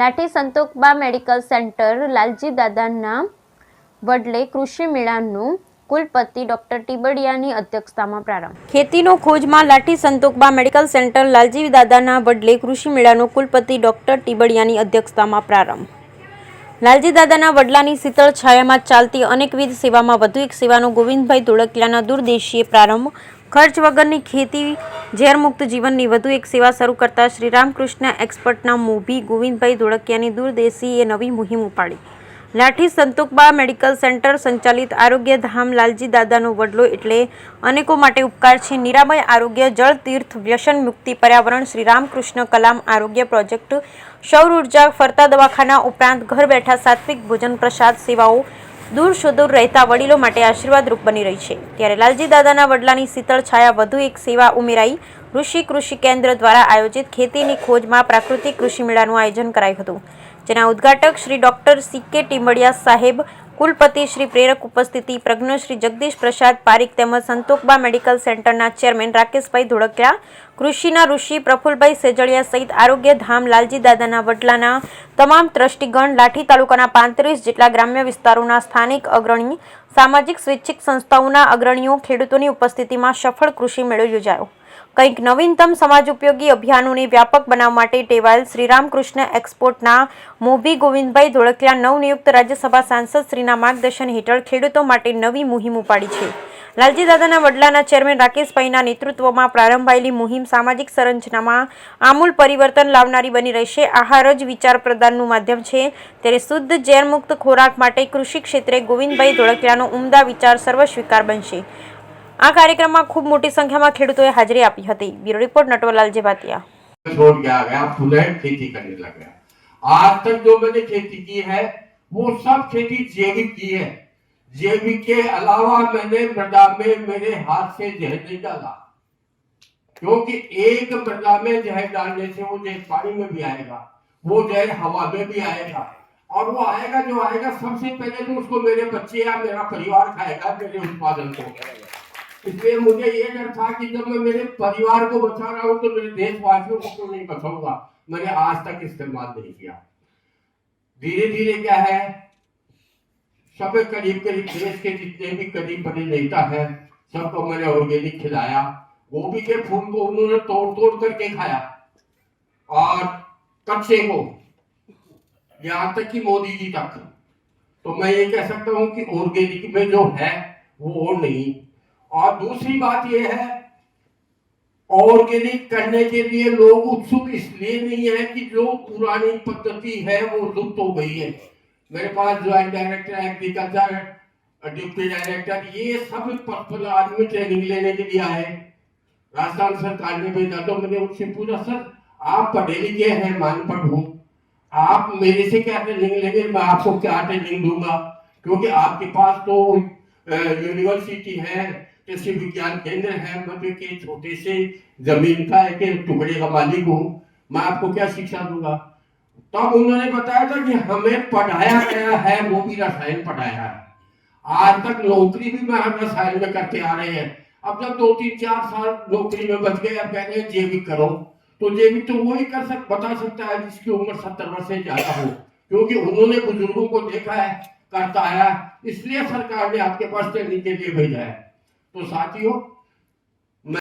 લાઠી Santokba medical centre Lalji દાદાના વડલે કૃષિ મેળાનું કુલપતિ ડોક્ટર ટીબડિયાની અધ્યક્ષતામાં પ્રારંભ. ખેતીનો ખોજમાં લાઠી સંતોકબા મેડિકલ સેન્ટર લાલજી દાદાના વડલે કૃષિ મેળાનો કુલપતિ ડોક્ટર ટીબડિયાની અધ્યક્ષતામાં પ્રારંભ. લાલજી દાદાના વડલાની શીતળ છાયામાં ચાલતી અનેકવિધ સેવામાં વધુ એક સેવાનો ગોવિંદભાઈ ધોળકિયાના દૂરદેશીએ પ્રારંભ. ખર્ચ વગરની ખેતી, ઝેરમુક્ત જીવનની વધુ એક સેવા શરૂ કરતા શ્રી રામકૃષ્ણ એક્સપર્ટના મોભી ગોવિંદભાઈ ધોળકિયાની દૂરદેશીએ નવી મુહિમ ઉપાડી. લાઠી સંતોકબા મેડિકલ સેન્ટર સંચાલિત આરોગ્ય ધામ લાલજી દાદાનો વડલો એટલે અનેકો માટે ઉપકાર છે. નિરામય આરોગ્ય, જળ તીર્થ, વ્યસન મુક્તિ, પર્યાવરણ, શ્રી રામકૃષ્ણ કલામ આરોગ્ય પ્રોજેક્ટ, સૌર ઉર્જા, ફરતા દવાખાના ઉપરાંત ઘર બેઠા સાત્વિક ભોજન પ્રસાદ સેવાઓ દૂર સુદૂર રહેતા વડીલો માટે આશીર્વાદરૂપ બની રહી છે. ત્યારે લાલજી દાદાના વડલાની શીતળ છાયા વધુ એક સેવા ઉમેરાઈ. ઋષિ કૃષિ કેન્દ્ર દ્વારા આયોજિત ખેતીની ખોજમાં પ્રાકૃતિક કૃષિ મેળાનું આયોજન કરાયું હતું, જેના ઉદ્ઘાટક શ્રી ડોક્ટર સી.કે. ટીબડિયા સાહેબ, કુલપતિ શ્રી પ્રેરક ઉપસ્થિતિ પ્રજ્ઞ શ્રી જગદીશ પ્રસાદ પારીખ તેમજ સંતોકબા મેડિકલ સેન્ટરના ચેરમેન રાકેશભાઈ ધોળકિયા, કૃષિના ઋષિ પ્રફુલભાઈ સેજળિયા સહિત આરોગ્ય ધામ લાલજી દાદાના વડલાના તમામ ટ્રસ્ટીગણ, લાઠી તાલુકાના 35 જેટલા ગ્રામ્ય વિસ્તારોના સ્થાનિક અગ્રણી, સામાજિક સ્વૈચ્છિક સંસ્થાઓના અગ્રણીઓ, ખેડૂતોની ઉપસ્થિતિમાં સફળ કૃષિ મેળો યોજાયો. કંઈક નવીનતમ સમાજ ઉપયોગી અભિયાનોને વ્યાપક બનાવવા માટે ટેવાયેલ શ્રી રામકૃષ્ણ એક્સપોર્ટના મોભી ગોવિંદભાઈ ધોળકિયા નવનિયુક્ત રાજ્યસભા સાંસદ શ્રીના માર્ગદર્શન હેઠળ ખેડૂતો માટે નવી મુહિમ ઉપાડી છે. લાલજી દાદાના વડલાના ચેરમેન રાકેશભાઈના નેતૃત્વમાં પ્રારંભાયેલી મુહિમ સામાજિક સંરચનામાં આમૂલ પરિવર્તન લાવનારી બની રહેશે. આહાર જ વિચાર પ્રદાનનું માધ્યમ છે, ત્યારે શુદ્ધ ઝેરમુક્ત ખોરાક માટે કૃષિ ક્ષેત્રે ગોવિંદભાઈ ધોળકિયાનો ઉમદા વિચાર સર્વસ્વીકાર બનશે. આ કાર્યક્રમમાં ખૂબ મોટી સંખ્યામાં ખેડૂતોએ હાજરી આપી હતી. Bureau report Natwarlal Jebhatiya. छोड़ के आ गया, पुनः खेती करने लग गया. आज तक जो मैंने खेती की है वो सब खेती जैविक की है. जैविक के अलावा मैंने मृदा में मेरे हाथ से जहर नहीं डाला, क्योंकि एक मृदा में जहर डालने से वो जहर पानी में भी आएगा, वो जहर हवा में भी आएगा, और वो आएगा जो आएगा सबसे पहले तो उसको मेरे बच्चे या मेरा परिवार खाएगा, मेरे उत्पादन को. इसलिए मुझे ये डर था कि जब मैं मेरे परिवार को बचा रहा हूँ तो मेरे देशवासियों को क्यों नहीं बचाऊंगा. मैंने आज तक इस्तेमाल नहीं किया. धीरे धीरे क्या है, सब करीब करीब देश के जितने भी करीब बड़े नेता है सबको मैंने ऑर्गेनिक खिलाया. गोभी के फूल को उन्होंने तोड़ तोड़ करके खाया, और कच्चे को, यहाँ तक कि मोदी जी तक. तो मैं ये कह सकता हूँ कि ऑर्गेनिक में जो है वो और नहीं. और दूसरी बात ये है, ऑर्गेनिक करने के लिए लोग उत्सुक इसलिए नहीं है कि जो पुरानी पद्धति है वो लुप्त हो गई है. मेरे पास joint director agriculture, deputy director, ये सब पर्पल आदमी ट्रेनिंग लेने के लिए आए. राजस्थान सरकार ने भेजा तो मैंने उनसे पूछा, सर आप पढ़े लिखे हैं, मान पढ़ हूँ, आप मेरे से क्या ट्रेनिंग लेंगे, मैं आपको क्या ट्रेनिंग दूंगा, क्योंकि आपके पास तो यूनिवर्सिटी है, कृषि विज्ञान केंद्र है, मैं तो एक छोटे से जमीन का एक टुकड़े का मालिक हूँ, मैं आपको क्या शिक्षा दूंगा. तब उन्होंने बताया था कि हमें पढ़ाया गया है वो भी रसायन पढ़ाया है. आज तक नौकरी भी मैं रसायन में करते आ रहे हैं. अब जब 2-3-4 साल नौकरी में बच गए, अब कह रहे हैं जैविक करो, तो जैविक तो वही बता सकता है जिसकी उम्र 70 वर्ष से ज्यादा हो, क्योंकि उन्होंने बुजुर्गों को देखा है, करता है. इसलिए सरकार ने आपके पास ट्रेनिंग के लिए भेजा है. तो साथियों,